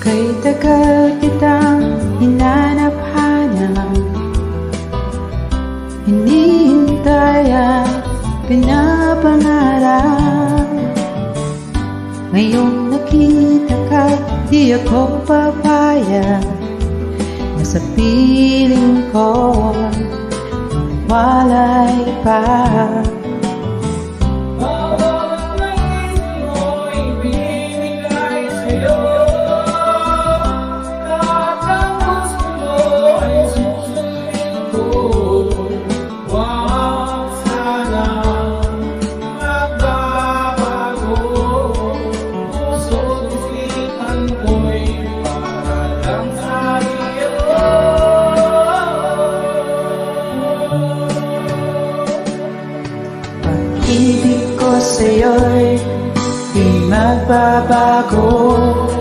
Kay tagal kitang hinanap-hanap, hinihintay at pinapangarap. Ngayong nakita ka, di ako papayag na sa piling ko walay pa. Pag-ibig ko sa'yo'y di magbabago.